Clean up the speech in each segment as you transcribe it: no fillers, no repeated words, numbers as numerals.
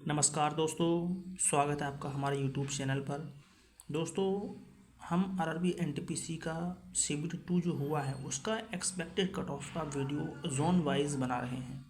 नमस्कार दोस्तों, स्वागत है आपका हमारे यूट्यूब चैनल पर। दोस्तों, हम आरआरबी एनटीपीसी का सीबीटी 2 जो हुआ है उसका एक्सपेक्टेड कट ऑफ का वीडियो जोन वाइज बना रहे हैं।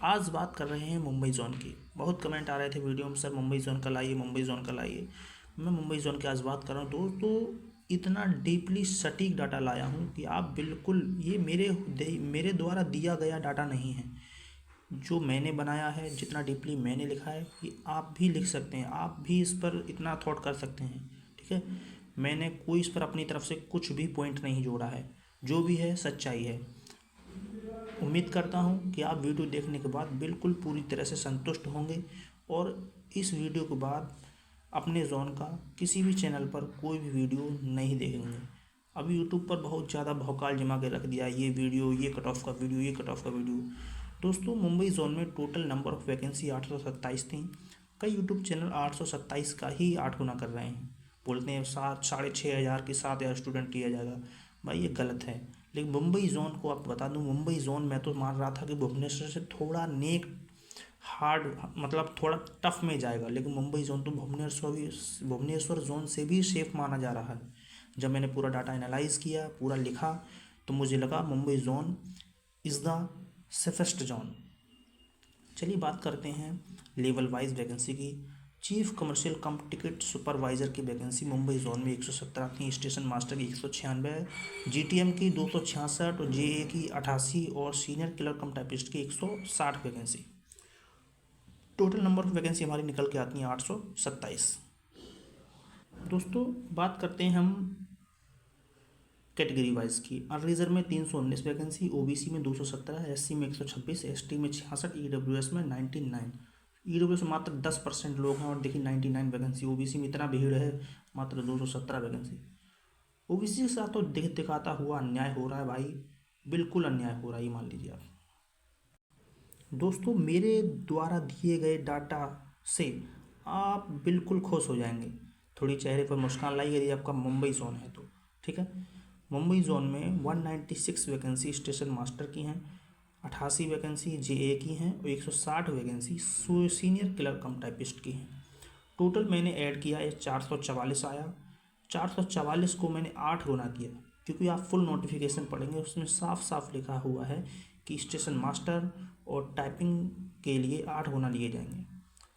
आज बात कर रहे हैं मुंबई जोन की। बहुत कमेंट आ रहे थे वीडियो में, सर मुंबई जोन का लाइए, मुंबई जोन का लाइए। मैं मुंबई जोन की आज बात कर रहा हूँ दोस्तों। इतना डीपली सटीक डाटा लाया हूँ कि आप बिल्कुल, ये मेरे द्वारा दिया गया डाटा नहीं है, जो मैंने बनाया है, जितना डीपली मैंने लिखा है कि आप भी लिख सकते हैं, आप भी इस पर इतना थॉट कर सकते हैं। ठीक है, मैंने कोई इस पर अपनी तरफ से कुछ भी पॉइंट नहीं जोड़ा है, जो भी है सच्चाई है। उम्मीद करता हूँ कि आप वीडियो देखने के बाद बिल्कुल पूरी तरह से संतुष्ट होंगे और इस वीडियो के बाद अपने जोन का किसी भी चैनल पर कोई भी वीडियो नहीं देखेंगे। अभी यूट्यूब पर बहुत ज़्यादा भौकाल जमा के रख दिया, ये वीडियो, ये कट ऑफ का वीडियो, ये कट ऑफ का वीडियो। दोस्तों, मुंबई जोन में टोटल नंबर ऑफ़ वैकेंसी 827 थी। कई यूट्यूब चैनल 827 का ही 8 गुना कर रहे हैं, बोलते हैं 6,500 की 7,000 स्टूडेंट लिया जाएगा। भाई ये गलत है। लेकिन मुंबई जोन को आपको बता दूं, मुंबई जोन मैं तो मान रहा था कि भुवनेश्वर से थोड़ा नेक हार्ड, मतलब थोड़ा टफ में जाएगा, लेकिन मुंबई जोन तो भुवनेश्वर जोन से भी सेफ माना जा रहा है। जब मैंने पूरा डाटा एनालाइज किया, पूरा लिखा, तो मुझे लगा Mumbai zone is the safest zone. चलिए बात करते हैं लेवल वाइज वैकेंसी की। चीफ कमर्शियल कम टिकट सुपरवाइज़र की वैकेंसी मुंबई जोन में 117 थी, स्टेशन मास्टर की 196, जीटीएम की 266 और जेए की 88 और सीनियर क्लर्क कम टाइपिस्ट की 160 vacancy. Total number of vacancy हमारी निकल के आती हैं 827। दोस्तों, बात करते हैं हम कैटेगरी वाइज की। अनरिजर्व में 319 वैकेंसी, ओबीसी में 217, एससी में 126, एसटी में 66, ईडब्ल्यूएस में 99। ईडब्ल्यूएस में मात्र 10% लोग हैं और देखिए 99 वैकेंसी। ओबीसी में इतना भीड़ है, मात्र 217 वैकेंसी। ओबीसी के साथ तो दिखाता हुआ अन्याय हो रहा है भाई, बिल्कुल अन्याय हो रहा है, ये मान लीजिए आप। दोस्तों, मेरे द्वारा दिए गए डाटा से आप बिल्कुल खुश हो जाएंगे। थोड़ी चेहरे पर मुस्कान लाइए यदि आपका मुंबई जोन है तो। ठीक है, मुंबई जोन में 196 वैकेंसी स्टेशन मास्टर की हैं, 88 वैकेंसी जेए की हैं और 160 वैकेंसी सीनियर क्लर्क कम टाइपिस्ट की हैं। टोटल मैंने ऐड किया, ये 444 आया। 444 को मैंने 8 गुना किया, क्योंकि आप फुल नोटिफिकेशन पढ़ेंगे, उसमें साफ साफ लिखा हुआ है कि स्टेशन मास्टर और टाइपिंग के लिए 8 गुना लिए जाएंगे।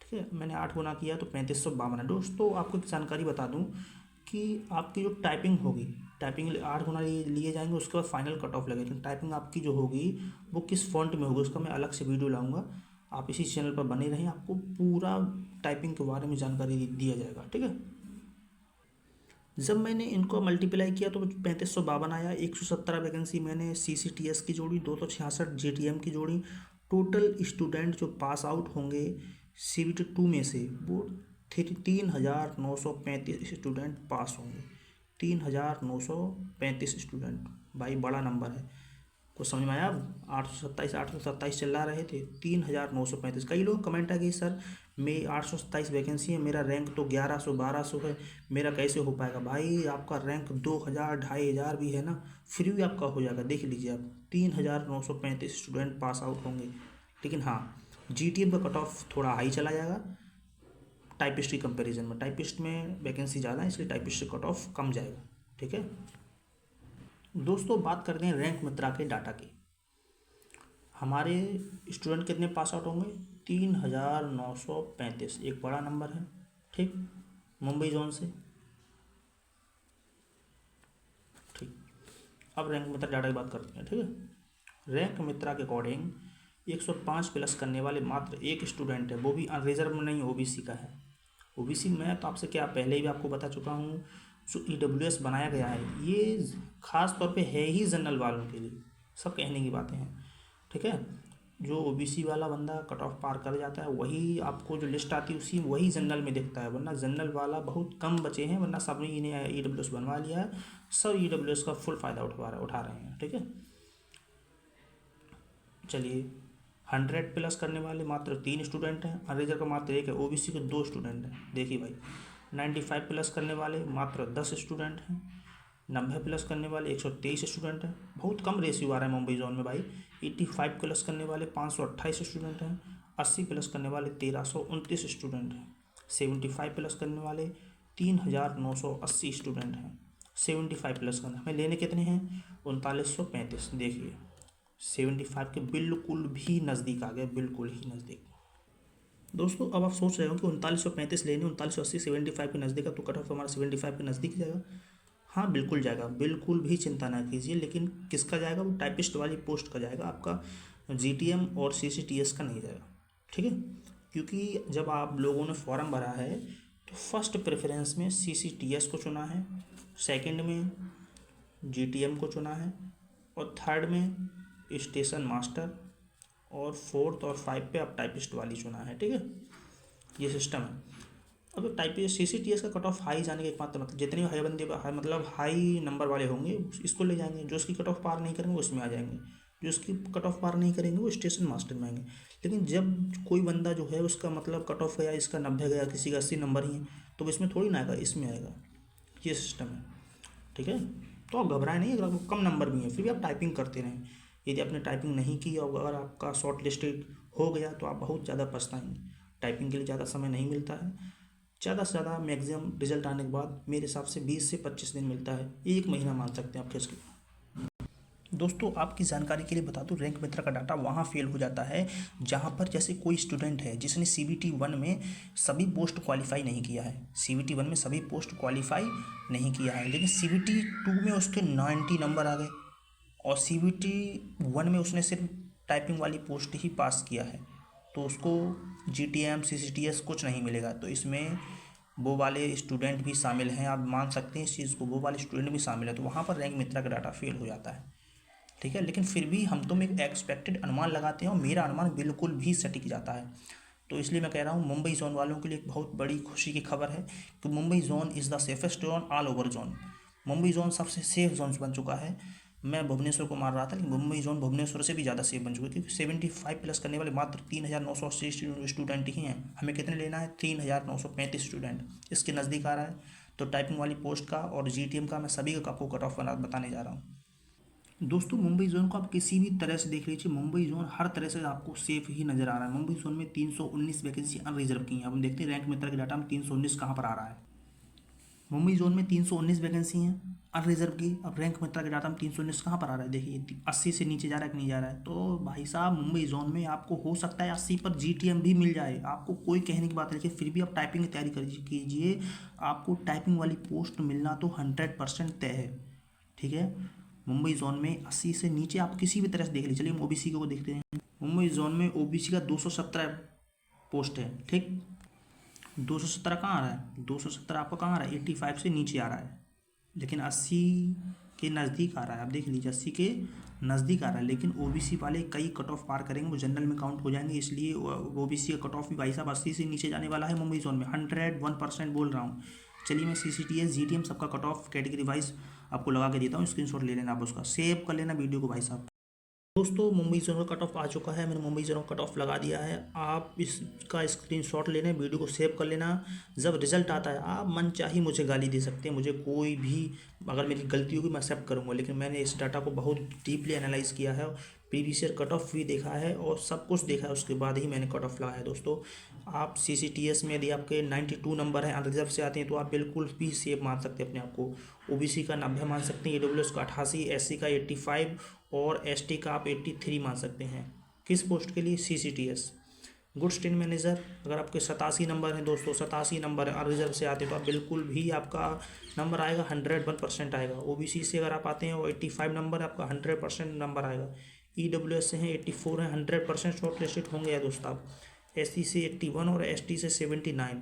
ठीक है, मैंने 8 गुना किया तो 3552 है। दोस्तों, आपको एक जानकारी बता दूं कि आपकी जो टाइपिंग होगी, टाइपिंग 8 गुना लिए जाएंगे, उसके बाद फाइनल कट ऑफ लगेगा। लेकिन टाइपिंग आपकी जो होगी वो किस फॉन्ट में होगी उसका मैं अलग से वीडियो लाऊंगा। आप इसी चैनल पर बने रहें, आपको पूरा टाइपिंग के बारे में जानकारी दिया जाएगा। ठीक है, जब मैंने इनको मल्टीप्लाई किया तो 3552 आया। 117 वैकेंसी मैंने सीसीटीएस की जोड़ी, 266 जेटीएम की जोड़ी। टोटल स्टूडेंट जो पास आउट होंगे सीबीटी 2 में से, वो 3,935 स्टूडेंट पास होंगे। 3,935 स्टूडेंट, भाई बड़ा नंबर है। कुछ समझ में आया? अब 827 चिल्ला रहे थे, 3,935। कई लोग कमेंट आ गई, सर मैं 827 वैकेंसी है, मेरा रैंक तो 1100 1200 है, मेरा कैसे हो पाएगा? भाई आपका रैंक 2,000 2,500 भी है ना, फिर भी आपका हो जाएगा। देख लीजिए आप, 3,935 स्टूडेंट पास आउट होंगे। लेकिन हाँ, जीटीएम का कट ऑफ थोड़ा हाई चला जाएगा टाइपिस्ट की कंपैरिजन में। टाइपिस्ट में वैकेंसी ज़्यादा है, इसलिए टाइपिस्ट का कट ऑफ कम जाएगा। ठीक है दोस्तों, बात करते हैं रैंक मित्रा के डाटा की। हमारे स्टूडेंट कितने पास आउट होंगे? 3,935, एक बड़ा नंबर है। ठीक, मुंबई जोन से। ठीक, अब रैंक मित्रा डाटा की बात करते हैं। ठीक है, रैंक मित्रा के अकॉर्डिंग 105 प्लस करने वाले मात्र एक स्टूडेंट है, वो भी अनरिजर्व में नहीं, ओबीसी का है। ओबीसी में तो आपसे क्या पहले ही आपको बता चुका हूँ, जो ईडब्ल्यूएस बनाया गया है ये खास तौर पे है ही जनरल वालों के लिए, सब कहने की बातें हैं। ठीक है, जो ओबीसी वाला बंदा कट ऑफ पार कर जाता है वही आपको जो लिस्ट आती है उसी वही जनरल में दिखता है, वरना जनरल वाला बहुत कम बचे हैं, वरना सब ने इन्हें ईडब्ल्यूएस बनवा लिया है, सब ईडब्ल्यूएस का फुल फ़ायदा उठा रहे हैं। ठीक है, चलिए 100 प्लस करने वाले मात्र 3 स्टूडेंट हैं, अनरिजर्व का मात्र 1 है, ओबीसी के 2 स्टूडेंट हैं। देखिए भाई, 95 प्लस करने वाले मात्र 10 स्टूडेंट हैं, 90 प्लस करने वाले 123 स्टूडेंट हैं। बहुत कम रेशियो आ रहा है मुंबई जोन में भाई। 85 प्लस करने वाले 528 स्टूडेंट हैं, 80 प्लस करने वाले 1329 स्टूडेंट हैं। 75 प्लस करने वाले 3980 स्टूडेंट हैं। 75 प्लस करना हमें लेने कितने हैं? 3935। देखिए 75 के बिल्कुल भी नज़दीक आ गए, बिल्कुल ही नज़दीक। दोस्तों अब आप सोच रहे हो कि 3935 लेने, 3980 75 के नज़दीक है, तो कट ऑफ हमारा 75 के नज़दीक जाएगा। हाँ बिल्कुल जाएगा, बिल्कुल भी चिंता ना कीजिए। लेकिन किसका जाएगा? वो टाइपिस्ट वाली पोस्ट का जाएगा, आपका जीटीएम और सीसीटीएस का नहीं जाएगा। ठीक है, क्योंकि जब आप लोगों ने फॉर्म भरा है तो फर्स्ट प्रेफरेंस में सीसीटीएस को चुना है, सेकंड में जीटीएम को चुना है, और थर्ड में स्टेशन मास्टर, और फोर्थ और 5 पे आप टाइपिस्ट वाली चुना है। ठीक है, ये सिस्टम है। अब टाइपिस्ट सीसीटीएस का कट ऑफ हाई जाने के एकमात्र मतलब जितने हाई बंदे हाई मतलब हाई नंबर वाले होंगे इसको ले जाएंगे, जो इसकी कट ऑफ पार नहीं करेंगे वो इसमें आ जाएंगे, जो इसकी कट ऑफ पार नहीं करेंगे वो स्टेशन मास्टर में आएंगे। लेकिन जब कोई बंदा जो है उसका मतलब कट ऑफ गया, इसका 90 गया, किसी का 80 नंबर ही है, तो इसमें थोड़ी ना आएगा, इसमें आएगा। ये सिस्टम है। ठीक है, तो आप घबराएं नहीं, अगर आपको कम नंबर भी है फिर भी आप टाइपिंग करते रहें। यदि आपने टाइपिंग नहीं की और अगर आपका शॉर्ट लिस्टेड हो गया तो आप बहुत ज़्यादा पछताएंगे। टाइपिंग के लिए ज़्यादा समय नहीं मिलता है, ज़्यादा से ज़्यादा मैक्सिमम रिजल्ट आने के बाद मेरे हिसाब से 20 से 25 दिन मिलता है, 1 महीना मान सकते हैं आप खींच के। दोस्तों आपकी जानकारी के लिए बता दूं, रैंक मित्र का डाटा वहाँ फेल हो जाता है जहाँ पर जैसे कोई स्टूडेंट है जिसने CBT 1 में सभी पोस्ट क्वालिफाई नहीं किया है, CBT 1 में सभी पोस्ट क्वालिफाई नहीं किया है, लेकिन CBT 2 में उसके 90 नंबर आ गए और CBT 1 में उसने सिर्फ टाइपिंग वाली पोस्ट ही पास किया है, तो उसको GTM CCTS कुछ नहीं मिलेगा। तो इसमें वो वाले स्टूडेंट भी शामिल हैं, आप मान सकते हैं इस चीज़ को, वो वाले स्टूडेंट भी शामिल है, तो वहाँ पर रैंक मित्रा का डाटा फेल हो जाता है। ठीक है, लेकिन फिर भी हम तो एक एक्सपेक्टेड अनुमान लगाते हैं और मेरा अनुमान बिल्कुल भी सटीक जाता है। तो इसलिए मैं कह रहा हूँ मुंबई जोन वालों के लिए एक बहुत बड़ी खुशी की खबर है कि Mumbai zone is the safest zone all over zone. Mumbai zone सबसे सेफ जोन बन चुका है। मैं भुवनेश्वर को मार रहा था, लेकिन मुंबई जोन भुवनेश्वर से भी ज़्यादा सेफ बन चुका है, क्योंकि 75 प्लस करने वाले मात्र 3980 स्टूडेंट ही हैं। हमें कितने लेना है? 3935 स्टूडेंट। इसके नज़दीक आ रहा है। तो टाइपिंग वाली पोस्ट का और GTM का मैं सभी का आपको कट ऑफ बताने जा रहा हूँ। दोस्तों मुंबई जोन को आप किसी भी तरह से देख लीजिए, मुंबई जोन हर तरह से आपको सेफ ही नजर आ रहा है। मुंबई जोन में 319 वैकेंसी अनरिजर्व की हैं। अब हम देखते हैं रैंक मित्र के डाटा में 319 कहाँ पर आ रहा है। मुंबई जोन में 319 वैकेंसी हैं अनरिजर्व की। अब रैंक मित्र के डाटा में 319 कहाँ पर आ रहा है? देखिए 80 से नीचे जा रहा है कि नहीं जा रहा है? तो भाई साहब मुंबई जोन में आपको हो सकता है 80 पर GTM भी मिल जाए, आपको कोई कहने की बात नहीं, लेकिन फिर भी आप टाइपिंग की तैयारी कीजिए। आपको टाइपिंग वाली पोस्ट मिलना तो 100% तय है। ठीक है, मुंबई जोन में 80 से नीचे आप किसी भी तरह से देख लीजिए। चलिए हम OBC को देखते हैं। मुंबई जोन में OBC का 217 पोस्ट है। ठीक, 217 कहाँ आ रहा है? 217 आपका कहाँ आ रहा है? 85 से नीचे आ रहा है, लेकिन 80 के नज़दीक आ रहा है। आप देख लीजिए 80 के नज़दीक आ रहा है, लेकिन OBC वाले कई कट ऑफ पार करेंगे, वो जनरल में काउंट हो जाएंगे, इसलिए OBC का कट ऑफ भी भाई साहब 80 से नीचे जाने वाला है मुंबई जोन में। 101% बोल रहा हूँ। चलिए मैं CCTS GTM सबका कट ऑफ कैटेगरी वाइज आपको लगा के देता हूँ, स्क्रीनशॉट ले लेना, आप उसका सेव कर लेना वीडियो को भाई साहब। दोस्तों मुंबई जोन का कट ऑफ आ चुका है, मैंने मुंबई जोन का कट ऑफ लगा दिया है। आप इसका स्क्रीनशॉट ले लें, वीडियो को सेव कर लेना। जब रिजल्ट आता है आप मन चाही मुझे गाली दे सकते हैं, मुझे कोई भी अगर मेरी गलती होगी मैं एक्सेप्ट करूँगा, लेकिन मैंने इस डाटा को बहुत डीपली एनालाइज किया है, प्रीवियस ईयर कट ऑफ भी देखा है और सब कुछ देखा है, उसके बाद ही मैंने कट ऑफ लगाया है। दोस्तों आप CCTS में यदि आपके 92 नंबर हैं, अनरिजर्व से आते हैं, तो आप बिल्कुल भी सेफ मान सकते हैं अपने आप को। OBC का 90 मान सकते हैं, AWS का 88, SC का 85 और ST का आप 83 मान सकते हैं। किस पोस्ट के लिए? CCTS goods train manager. अगर आपके 87 नंबर हैं दोस्तों, 87 नंबर अनरिजर्व से आते हैं, तो आप बिल्कुल भी आपका नंबर आएगा 101% आएगा। OBC से अगर आप आते हैं और 85 नंबर आपका 100% नंबर आएगा। EWS से हैं 84 हैं, 100% शॉर्ट लिस्टेड होंगे दोस्त आप। SC से 81 और ST से 79।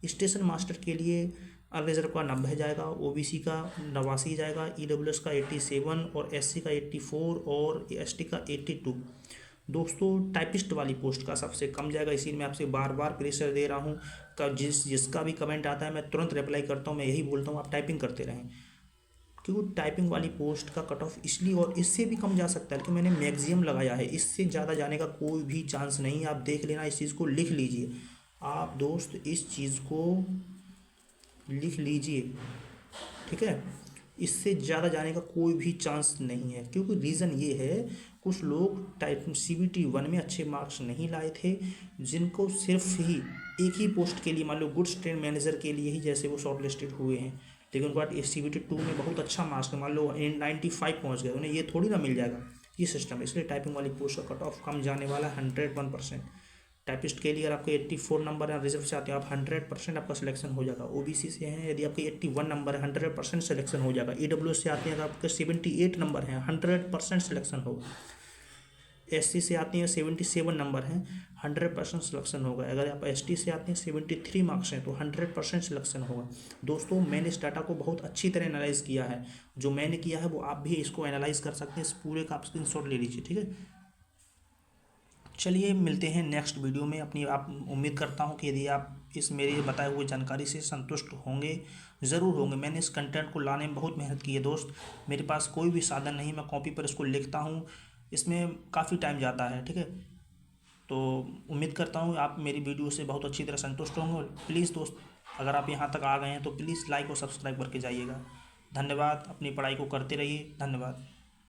स्टेशन मास्टर के लिए अनरिजर्व का 90 जाएगा, OBC का 89 जाएगा, EWS का 87 और SC का 84 और ST का 82। दोस्तों टाइपिस्ट वाली पोस्ट का सबसे कम जाएगा, इसीलिए मैं आपसे बार बार प्रेशर दे रहा हूँ। जिसका भी कमेंट आता है मैं तुरंत रिप्लाई करता हूँ, मैं यही बोलता हूँ आप टाइपिंग करते रहें, क्योंकि टाइपिंग वाली पोस्ट का कट ऑफ इसलिए और इससे भी कम जा सकता है, लेकिन मैंने मैक्सिमम लगाया है, इससे ज़्यादा जाने का कोई भी चांस नहीं है। आप देख लेना, इस चीज़ को लिख लीजिए आप दोस्त, इस चीज़ को लिख लीजिए। ठीक है, इससे ज़्यादा जाने का कोई भी चांस नहीं है, क्योंकि रीज़न ये है कुछ लोग टाइप CBT 1 में अच्छे मार्क्स नहीं लाए थे, जिनको सिर्फ ही एक ही पोस्ट के लिए, मान लो गुड्स ट्रेन मैनेजर के लिए ही जैसे वो शॉर्ट लिस्टेड हुए हैं, लेकिन उनके बाद CBT 2 में बहुत अच्छा मार्क्स, मान लो 95 पहुँच गए, उन्हें ये थोड़ी ना मिल जाएगा, ये सिस्टम है। इसलिए टाइपिंग वाली पोस्ट का कट ऑफ कम जाने वाला है 101%। टाइपिस्ट के लिए अगर आपके 84 नंबर है, रिजर्व से आते हैं आप, 100% आपका सिलेक्शन हो जाएगा। OBC से हैं यदि आपके 81 नंबर है, 100% सिलेक्शन हो जाएगा। EWS से आते हैं अगर आपके 78 नंबर हैं, 100% सिलेक्शन होगा। SC से आते हैं 77 नंबर हैं, 100% सिलेक्शन होगा। अगर आप ST से आते हैं 73 मार्क्स हैं तो 100% सिलेक्शन होगा। दोस्तों मैंने इस डाटा को बहुत अच्छी तरह एनालाइज किया है, जो मैंने किया है वो आप भी इसको एनालाइज कर सकते हैं। इस पूरे का आप स्क्रीनशॉट ले लीजिए, ठीक है। चलिए मिलते हैं नेक्स्ट वीडियो में। अपनी आप उम्मीद करता हूँ कि यदि आप इस मेरी बताए हुए जानकारी से संतुष्ट होंगे, ज़रूर होंगे। मैंने इस कंटेंट को लाने में बहुत मेहनत की है दोस्त, मेरे पास कोई भी साधन नहीं, मैं कॉपी पर इसको लिखता हूँ, इसमें काफ़ी टाइम जाता है, ठीक है। तो उम्मीद करता हूँ आप मेरी वीडियो से बहुत अच्छी तरह संतुष्ट होंगे। प्लीज़ दोस्त, अगर आप यहाँ तक आ गए हैं तो प्लीज़ लाइक और सब्सक्राइब करके जाइएगा। धन्यवाद। अपनी पढ़ाई को करते रहिए। धन्यवाद।